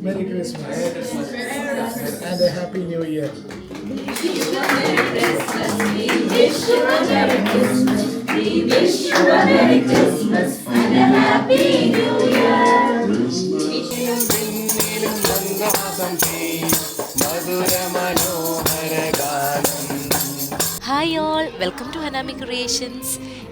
Merry Christmas and a Happy New Year. We wish you a Merry Christmas and a Happy New Year. Hi all, welcome to Hanami Creations.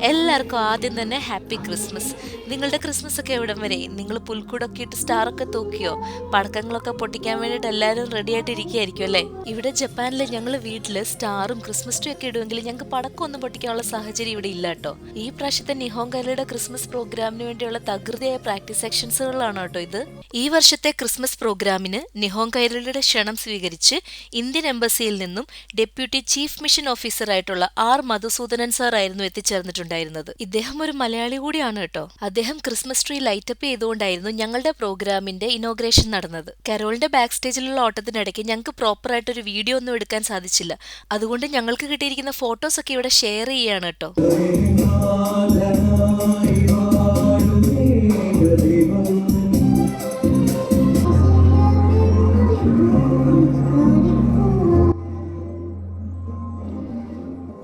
എല്ലാവർക്കും ആദ്യം തന്നെ happy Christmas. നിങ്ങളുടെ Christmas ഒക്കെ എവിടം വരെ? നിങ്ങൾ പുൽക്കൂടൊക്കെ ഇട്ട് സ്റ്റാറൊക്കെ തൂക്കിയോ? പടക്കങ്ങളൊക്കെ പൊട്ടിക്കാൻ വേണ്ടിയിട്ട് എല്ലാവരും റെഡി ആയിട്ട് ഇരിക്കുകയായിരിക്കും അല്ലേ? ഇവിടെ ജപ്പാനിൽ ഞങ്ങൾ വീട്ടിൽ സ്റ്റാറും ക്രിസ്മസ് ട്രീ ഒക്കെ ഇടുമെങ്കിൽ ഞങ്ങൾക്ക് പടക്കമൊന്നും പൊട്ടിക്കാനുള്ള സാഹചര്യം ഇവിടെ ഇല്ല കേട്ടോ. ഈ പ്രാവശ്യത്തെ നിഹോങ്കൈലയുടെ ക്രിസ്മസ് പ്രോഗ്രാമിന് വേണ്ടിയുള്ള തകൃതിയായ പ്രാക്ടീസ് സെക്ഷൻസുകളാണ് കേട്ടോ ഇത്. ഈ വർഷത്തെ ക്രിസ്മസ് പ്രോഗ്രാമിന് നിഹോങ്കൈലയുടെ ക്ഷണം സ്വീകരിച്ച് ഇന്ത്യൻ എംബസിയിൽ നിന്നും ഡെപ്യൂട്ടി ചീഫ് മിഷൻ ഓഫീസർ ആയിട്ടുള്ള ആർ മധുസൂദനൻ സാർ ആയിരുന്നു എത്തിച്ചേർന്നിട്ടുണ്ടായിരുന്നത്. ഇദ്ദേഹം ഒരു മലയാളി കൂടിയാണ് കേട്ടോ. അദ്ദേഹം ക്രിസ്മസ് ട്രീ ലൈറ്റപ്പ് ചെയ്തുകൊണ്ടായിരുന്നു ഞങ്ങളുടെ പ്രോഗ്രാമിന്റെ ഇനോഗ്രേഷൻ നടന്നത്. കരോളിന്റെ ബാക്ക് സ്റ്റേജിലുള്ള ഓട്ടത്തിനിടയ്ക്ക് ഞങ്ങൾക്ക് പ്രോപ്പർ ആയിട്ടൊരു വീഡിയോ ഒന്നും എടുക്കാൻ സാധിച്ചില്ല. അതുകൊണ്ട് ഞങ്ങൾക്ക് കിട്ടിയിരിക്കുന്ന ഫോട്ടോസ് ഒക്കെ ഇവിടെ ഷെയർ ചെയ്യാണ് കേട്ടോ.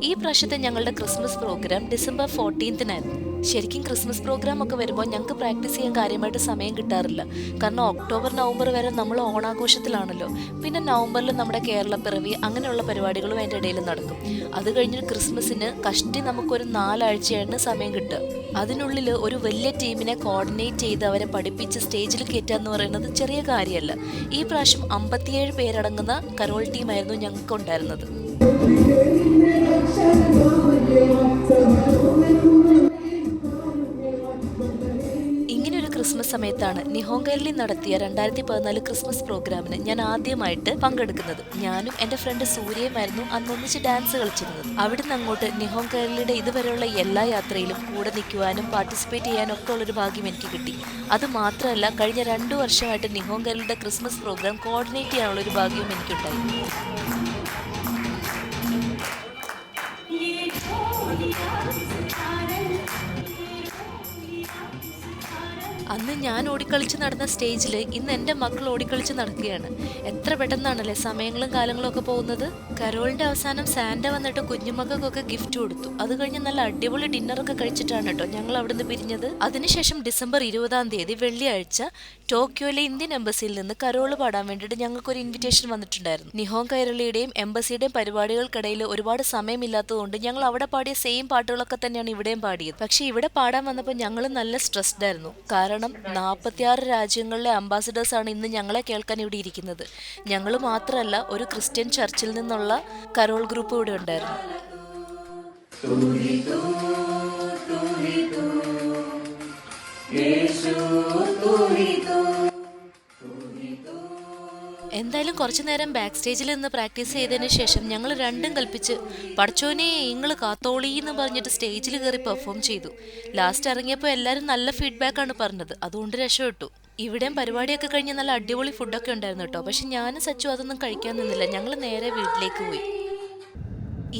ഈ പ്രാവശ്യത്തെ ഞങ്ങളുടെ ക്രിസ്മസ് പ്രോഗ്രാം ഡിസംബർ 14-നായിരുന്നു. ശരിക്കും ക്രിസ്മസ് പ്രോഗ്രാം ഒക്കെ വരുമ്പോൾ ഞങ്ങൾക്ക് പ്രാക്ടീസ് ചെയ്യാൻ കാര്യമായിട്ട് സമയം കിട്ടാറില്ല. കാരണം ഒക്ടോബർ നവംബർ വരെ നമ്മൾ ഓണാഘോഷത്തിലാണല്ലോ. പിന്നെ നവംബറിൽ നമ്മുടെ കേരളപ്പിറവി അങ്ങനെയുള്ള പരിപാടികളും അതിൻ്റെ ഇടയിൽ നടക്കും. അത് കഴിഞ്ഞ് ക്രിസ്മസിന് കഷ്ടി നമുക്കൊരു 4 ആഴ്ചയാണ് സമയം കിട്ടുക. അതിനുള്ളിൽ ഒരു വലിയ ടീമിനെ കോർഡിനേറ്റ് ചെയ്ത് അവരെ പഠിപ്പിച്ച് സ്റ്റേജിൽ കയറ്റുക എന്ന് പറയുന്നത് ചെറിയ കാര്യമല്ല. ഈ പ്രാവശ്യം 57 പേരടങ്ങുന്ന കരോൾ ടീമായിരുന്നു ഞങ്ങൾക്ക് ഉണ്ടായിരുന്നത്. ഇങ്ങനൊരു ക്രിസ്മസ് സമയത്താണ് നിഹോങ്കൈലിൽ നടത്തിയ 2014 ക്രിസ്മസ് പ്രോഗ്രാമിന് ഞാൻ ആദ്യമായിട്ട് പങ്കെടുക്കുന്നത്. ഞാനും എന്റെ ഫ്രണ്ട് സൂര്യയുമായിരുന്നു അന്നൊന്നിച്ച് ഡാൻസ് കളിച്ചിരുന്നത്. അവിടുന്ന് അങ്ങോട്ട് നിഹോങ്കൈലിയുടെ ഇതുവരെയുള്ള എല്ലാ യാത്രയിലും കൂടെ നിൽക്കുവാനും പാർട്ടിസിപ്പേറ്റ് ചെയ്യാനും ഒക്കെ ഉള്ളൊരു ഭാഗ്യം എനിക്ക് കിട്ടി. അത് മാത്രമല്ല, കഴിഞ്ഞ 2 വർഷമായിട്ട് നിഹോങ്കൈലിയുടെ ക്രിസ്മസ് പ്രോഗ്രാം കോർഡിനേറ്റ് ചെയ്യാനുള്ളൊരു ഭാഗ്യവും എനിക്കുണ്ടായി. അന്ന് ഞാൻ ഓടിക്കളിച്ച് നടന്ന സ്റ്റേജിൽ ഇന്ന് എൻ്റെ മക്കൾ ഓടിക്കളിച്ച് നടക്കുകയാണ്. എത്ര പെട്ടെന്നാണല്ലേ സമയങ്ങളും കാലങ്ങളും ഒക്കെ പോകുന്നത്. കരോളിൻ്റെ അവസാനം സാന്റ വന്നിട്ട് കുഞ്ഞുമക്കൾക്കൊക്കെ ഗിഫ്റ്റ് കൊടുത്തു. അത് കഴിഞ്ഞ് നല്ല അടിപൊളി ഡിന്നറൊക്കെ കഴിച്ചിട്ടാണ് കേട്ടോ ഞങ്ങൾ അവിടുന്ന് പിരിഞ്ഞത്. അതിനുശേഷം ഡിസംബർ 20 വെള്ളിയാഴ്ച ടോക്കിയോയിലെ ഇന്ത്യൻ എംബസിയിൽ നിന്ന് കരോള് പാടാൻ വേണ്ടിയിട്ട് ഞങ്ങൾക്കൊരു ഇൻവിറ്റേഷൻ വന്നിട്ടുണ്ടായിരുന്നു. നിഹോങ്കൈലിയുടെയും എംബസിയുടെയും പരിപാടികൾക്കിടയിൽ ഒരുപാട് സമയമില്ലാത്തതുകൊണ്ട് ഞങ്ങൾ അവിടെ പാടിയ സെയിം പാട്ടുകളൊക്കെ തന്നെയാണ് ഇവിടെയും പാടിയത്. പക്ഷെ ഇവിടെ പാടാൻ വന്നപ്പോൾ ഞങ്ങൾ നല്ല സ്ട്രെസ്ഡ് ആയിരുന്നു. കാരണം 46 രാജ്യങ്ങളിലെ അംബാസിഡേഴ്സ് ആണ് ഇന്ന് ഞങ്ങളെ കേൾക്കാൻ ഇവിടെ ഇരിക്കുന്നത്. ഞങ്ങൾ മാത്രമല്ല, ഒരു ക്രിസ്ത്യൻ ചർച്ചിൽ നിന്നുള്ള കരോൾ ഗ്രൂപ്പ് ഇവിടെ ഉണ്ടായിരുന്നു. എന്തായാലും കുറച്ചു നേരം ബാക്ക് സ്റ്റേജിൽ നിന്ന് പ്രാക്ടീസ് ചെയ്തതിന് ശേഷം ഞങ്ങൾ രണ്ടും കൽപ്പിച്ച് പടച്ചോനെ നിങ്ങൾ കാത്തോളീന്ന് പറഞ്ഞിട്ട് സ്റ്റേജിൽ കയറി പെർഫോം ചെയ്തു. ലാസ്റ്റ് ഇറങ്ങിയപ്പോൾ എല്ലാവരും നല്ല ഫീഡ്ബാക്കാണ് പറഞ്ഞത്. അതുകൊണ്ട് രക്ഷപ്പെട്ടു. ഇവിടെയും പരിപാടിയൊക്കെ കഴിഞ്ഞ് നല്ല അടിപൊളി ഫുഡൊക്കെ ഉണ്ടായിരുന്നു കേട്ടോ. പക്ഷെ ഞാനും സച്ചു അതൊന്നും കഴിക്കാൻ നിന്നില്ല. ഞങ്ങൾ നേരെ വീട്ടിലേക്ക് പോയി.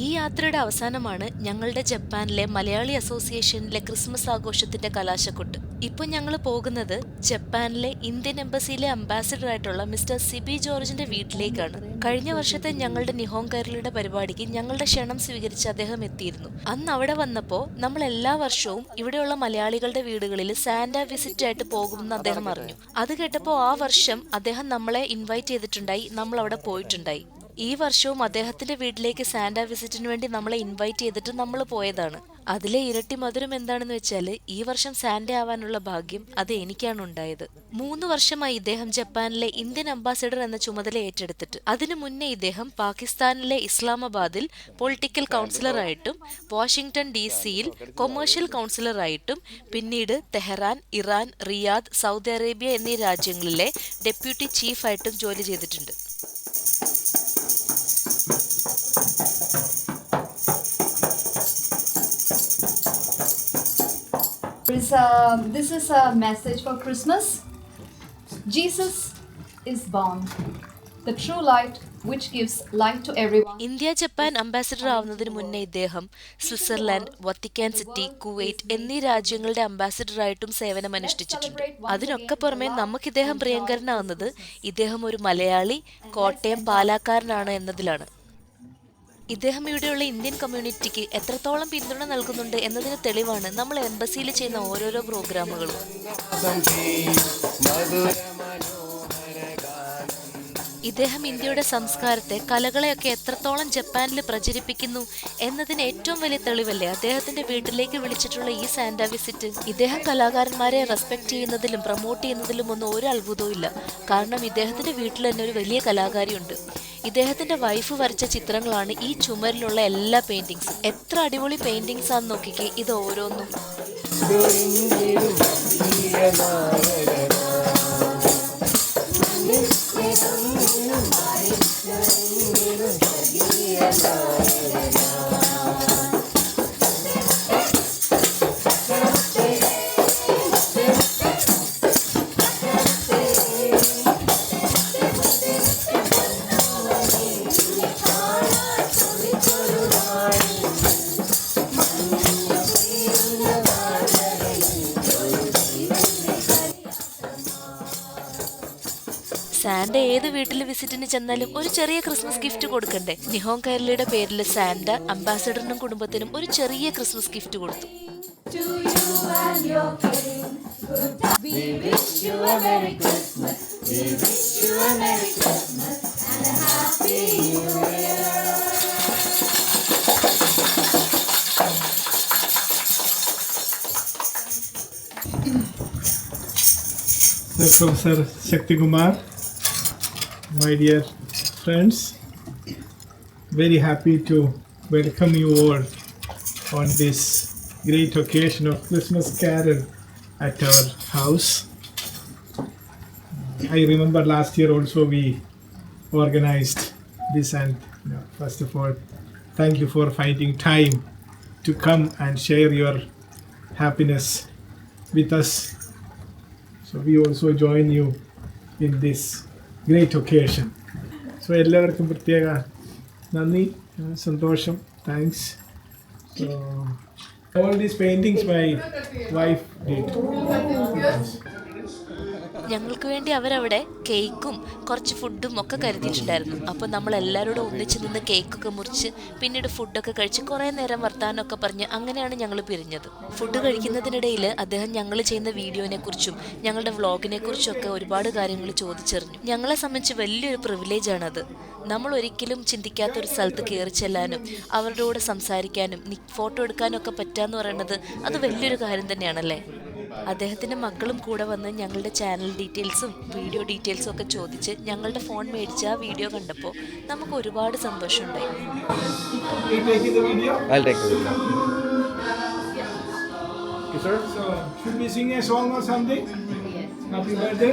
ഈ യാത്രയുടെ അവസാനമാണ് ഞങ്ങളുടെ ജപ്പാനിലെ മലയാളി അസോസിയേഷനിലെ ക്രിസ്മസ് ആഘോഷത്തിന്റെ കലാശക്കൊട്ട്. ഇപ്പോൾ ഞങ്ങൾ പോകുന്നത് ജപ്പാനിലെ ഇന്ത്യൻ എംബസിയിലെ അംബാസിഡർ ആയിട്ടുള്ള മിസ്റ്റർ സിബി ജോർജിന്റെ വീട്ടിലേക്കാണ്. കഴിഞ്ഞ വർഷത്തെ ഞങ്ങളുടെ നിഹോങ്കൈലിയുടെ പരിപാടിക്ക് ഞങ്ങളുടെ ക്ഷണം സ്വീകരിച്ച് അദ്ദേഹം എത്തിയിരുന്നു. അന്ന് അവിടെ വന്നപ്പോൾ നമ്മൾ എല്ലാ വർഷവും ഇവിടെയുള്ള മലയാളികളുടെ വീടുകളിൽ സാന്റ വിസിറ്റ് ആയിട്ട് പോകുമെന്ന് അദ്ദേഹം അറിഞ്ഞു. അത് കേട്ടപ്പോൾ ആ വർഷം അദ്ദേഹം നമ്മളെ ഇൻവൈറ്റ് ചെയ്തിട്ടുണ്ടായി. നമ്മൾ അവിടെ പോയിട്ടുണ്ടായി. ഈ വർഷവും അദ്ദേഹത്തിന്റെ വീട്ടിലേക്ക് സാന്റ വിസിറ്റിന് വേണ്ടി നമ്മളെ ഇൻവൈറ്റ് ചെയ്തിട്ട് നമ്മൾ പോയതാണ്. അതിലെ ഇരട്ടി മധുരം എന്താണെന്ന് വെച്ചാൽ ഈ വർഷം സാന്റ ആവാനുള്ള ഭാഗ്യം അത് എനിക്കാണ് ഉണ്ടായത്. 3 വർഷമായി ഇദ്ദേഹം ജപ്പാനിലെ ഇന്ത്യൻ അംബാസിഡർ എന്ന ചുമതല ഏറ്റെടുത്തിട്ട്. അതിനു മുന്നേ ഇദ്ദേഹം പാകിസ്ഥാനിലെ ഇസ്ലാമാബാദിൽ പൊളിറ്റിക്കൽ കൗൺസിലറായിട്ടും വാഷിംഗ്ടൺ DC-യിൽ കൊമേഴ്ഷ്യൽ കൗൺസിലറായിട്ടും പിന്നീട് Tehran, Iran, Riyadh, Saudi Arabia എന്നീ രാജ്യങ്ങളിലെ ഡെപ്യൂട്ടി ചീഫായിട്ടും ജോലി ചെയ്തിട്ടുണ്ട്. This is a message for Christmas. Jesus is born, the true light which gives light to everyone. India Japan ambassador ആവുന്നതിന് മുന്നേ ഇദ്ദേഹം സ്വിറ്റ്സർലാൻഡ്, വത്തിക്കാൻ സിറ്റി, കുവൈറ്റ് എന്നീ രാജ്യങ്ങളുടെ അംബാസിഡറായിട്ടും സേവനമനുഷ്ഠിച്ചിട്ടുണ്ട്. അതിനൊക്കെ പുറമെ നമുക്ക് ഇദ്ദേഹം പ്രിയങ്കരനാവുന്നത് ഇദ്ദേഹം ഒരു മലയാളി, കോട്ടയം പാലാക്കാരനാണ് എന്നതിലാണ്. ഇദ്ദേഹം ഇവിടെയുള്ള ഇന്ത്യൻ കമ്മ്യൂണിറ്റിക്ക് എത്രത്തോളം പിന്തുണ നൽകുന്നുണ്ട് എന്നതിന് തെളിവാണ് നമ്മൾ എംബസിയിൽ ചെയ്യുന്ന ഓരോരോ പ്രോഗ്രാമുകളും. ഇദ്ദേഹം ഇന്ത്യയുടെ സംസ്കാരത്തെ, കലകളെയൊക്കെ എത്രത്തോളം ജപ്പാനിൽ പ്രചരിപ്പിക്കുന്നു എന്നതിന് ഏറ്റവും വലിയ തെളിവല്ലേ അദ്ദേഹത്തിന്റെ വീട്ടിലേക്ക് വിളിച്ചിട്ടുള്ള ഈ സാന്റ വിസിറ്റ്. ഇദ്ദേഹം കലാകാരന്മാരെ റെസ്പെക്ട് ചെയ്യുന്നതിലും പ്രൊമോട്ട് ചെയ്യുന്നതിലും ഒന്നും ഒരു അത്ഭുതവും ഇല്ല. കാരണം ഇദ്ദേഹത്തിന്റെ വീട്ടിൽ തന്നെ ഒരു വലിയ കലാകാരിയുണ്ട്. ഇദ്ദേഹത്തിന്റെ വൈഫ് വരച്ച ചിത്രങ്ങളാണ് ഈ ചുമരിലുള്ള എല്ലാ പെയിന്റിങ്സും. എത്ര അടിപൊളി പെയിന്റിങ്സ് ആണെന്ന് നോക്കിക്കേ ഇത് ഓരോന്നും. സാന്റ ഏത് വീട്ടിൽ വിസിറ്റിന് ചെന്നാലും ഒരു ചെറിയ ക്രിസ്മസ് ഗിഫ്റ്റ് കൊടുക്കണ്ടേ? നിഹോൻ കൈരളിയുടെ പേരിൽ സാന്റ അംബാസിഡറിനും കുടുംബത്തിനും ഒരു ചെറിയ ക്രിസ്മസ് ഗിഫ്റ്റ് കൊടുത്തു. Professor Shakti Kumar, my dear friends, very happy to welcome you all on this great occasion of Christmas Carol at our house. I remember last year also we organized this, and first of all, thank you for finding time to come and share your happiness with us. So we also join you in this great occasion. So എല്ലാവർക്കും പ്രത്യേക നന്ദി, സന്തോഷം, thanks. So all these paintings my wife did. ഞങ്ങൾക്ക് വേണ്ടി അവരവിടെ കേക്കും കുറച്ച് ഫുഡും ഒക്കെ കരുതിയിട്ടുണ്ടായിരുന്നു. അപ്പോൾ നമ്മൾ എല്ലാവരോടും ഒന്നിച്ച് നിന്ന് കേക്കൊക്കെ മുറിച്ച് പിന്നീട് ഫുഡൊക്കെ കഴിച്ച് കുറേ നേരം വർത്താനമൊക്കെ പറഞ്ഞ് അങ്ങനെയാണ് ഞങ്ങൾ പിരിഞ്ഞത്. ഫുഡ് കഴിക്കുന്നതിനിടയിൽ അദ്ദേഹം ഞങ്ങൾ ചെയ്യുന്ന വീഡിയോനെ കുറിച്ചും ഞങ്ങളുടെ വ്ളോഗിനെ കുറിച്ചൊക്കെ ഒരുപാട് കാര്യങ്ങൾ ചോദിച്ചറിഞ്ഞു. ഞങ്ങളെ സംബന്ധിച്ച് വലിയൊരു പ്രിവിലേജാണത്. നമ്മൾ ഒരിക്കലും ചിന്തിക്കാത്തൊരു സ്ഥലത്ത് കയറി ചെല്ലാനും അവരുടെ കൂടെ സംസാരിക്കാനും ഫോട്ടോ എടുക്കാനും ഒക്കെ പറ്റാന്ന് പറയുന്നത് അത് വലിയൊരു കാര്യം തന്നെയാണല്ലേ. അദ്ദേഹത്തിൻ്റെ മക്കളും കൂടെ വന്ന് ഞങ്ങളുടെ ചാനൽ ഡീറ്റെയിൽസും വീഡിയോ ഡീറ്റെയിൽസും ഒക്കെ ചോദിച്ച് ഞങ്ങളുടെ ഫോൺ മേടിച്ച് ആ വീഡിയോ കണ്ടപ്പോൾ നമുക്ക് ഒരുപാട് സന്തോഷമുണ്ടായി. Sir, so should we sing a song or something? Happy birthday.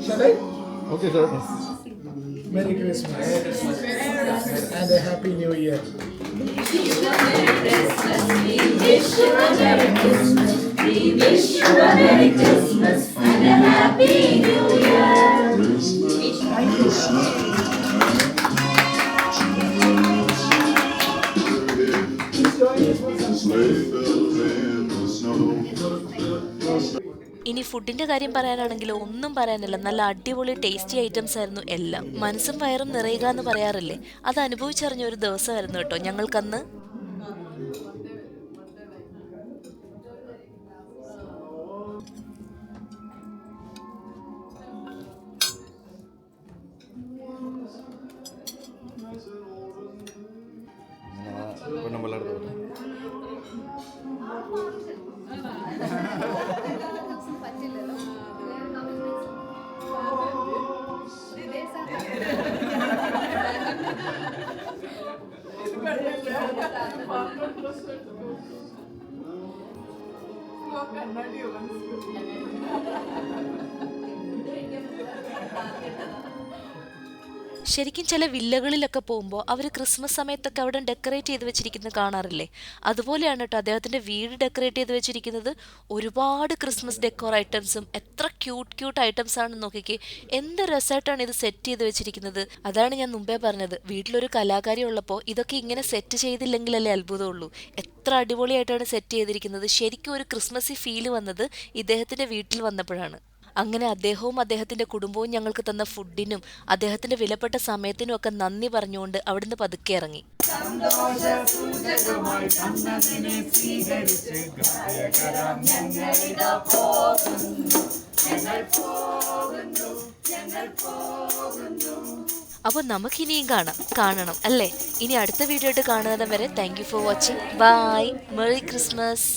Shall I? Okay, sir. Merry Christmas and a Happy New Year. We wish you a Merry Christmas. We wish you a Merry Christmas and a Happy New Year. ഇനി ഫുഡിന്റെ കാര്യം പറയാനാണെങ്കിൽ ഒന്നും പറയാനില്ല. നല്ല അടിപൊളി tasty items ആയിരുന്നു എല്ലാം. മനസ്സും വയറും നിറയുക എന്ന് പറയാറില്ലേ, അത് അനുഭവിച്ചറിഞ്ഞ ഒരു ദിവസമായിരുന്നു കേട്ടോ ഞങ്ങൾക്കന്ന്. ശരിക്കും ചില വില്ലകളിലൊക്കെ പോകുമ്പോൾ അവർ ക്രിസ്മസ് സമയത്തൊക്കെ അവിടെ ഡെക്കറേറ്റ് ചെയ്ത് വെച്ചിരിക്കുന്നത് കാണാറില്ലേ? അതുപോലെയാണ് കേട്ടോ അദ്ദേഹത്തിൻ്റെ വീട് ഡെക്കറേറ്റ് ചെയ്ത് വെച്ചിരിക്കുന്നത്. ഒരുപാട് ക്രിസ്മസ് ഡെക്കോർ ഐറ്റംസും എത്ര ക്യൂട്ട് ഐറ്റംസ് ആണെന്ന് നോക്കിക്കേ. എന്ത് രസമായിട്ടാണ് ഇത് സെറ്റ് ചെയ്ത് വെച്ചിരിക്കുന്നത്. അതാണ് ഞാൻ മുമ്പേ പറഞ്ഞത്, വീട്ടിലൊരു കലാകാരി ഉള്ളപ്പോൾ ഇതൊക്കെ ഇങ്ങനെ സെറ്റ് ചെയ്തില്ലെങ്കിലല്ലേ അത്ഭുതമുള്ളൂ. എത്ര അടിപൊളിയായിട്ടാണ് സെറ്റ് ചെയ്തിരിക്കുന്നത്. ശരിക്കും ഒരു ക്രിസ്മസി ഫീല് വന്നത് ഇദ്ദേഹത്തിൻ്റെ വീട്ടിൽ വന്നപ്പോഴാണ്. അങ്ങനെ അദ്ദേഹവും അദ്ദേഹത്തിൻ്റെ കുടുംബവും ഞങ്ങൾക്ക് തന്ന ഫുഡിനും അദ്ദേഹത്തിൻ്റെ വിലപ്പെട്ട സമയത്തിനും ഒക്കെ നന്ദി പറഞ്ഞുകൊണ്ട് അവിടുന്ന് പതുക്കെ ഇറങ്ങി. അപ്പോൾ നമുക്കിനിയും കാണണം അല്ലേ? ഇനി അടുത്ത വീഡിയോ ആയിട്ട് കാണുന്നത് വരെ thank you for watching. Bye. Merry Christmas.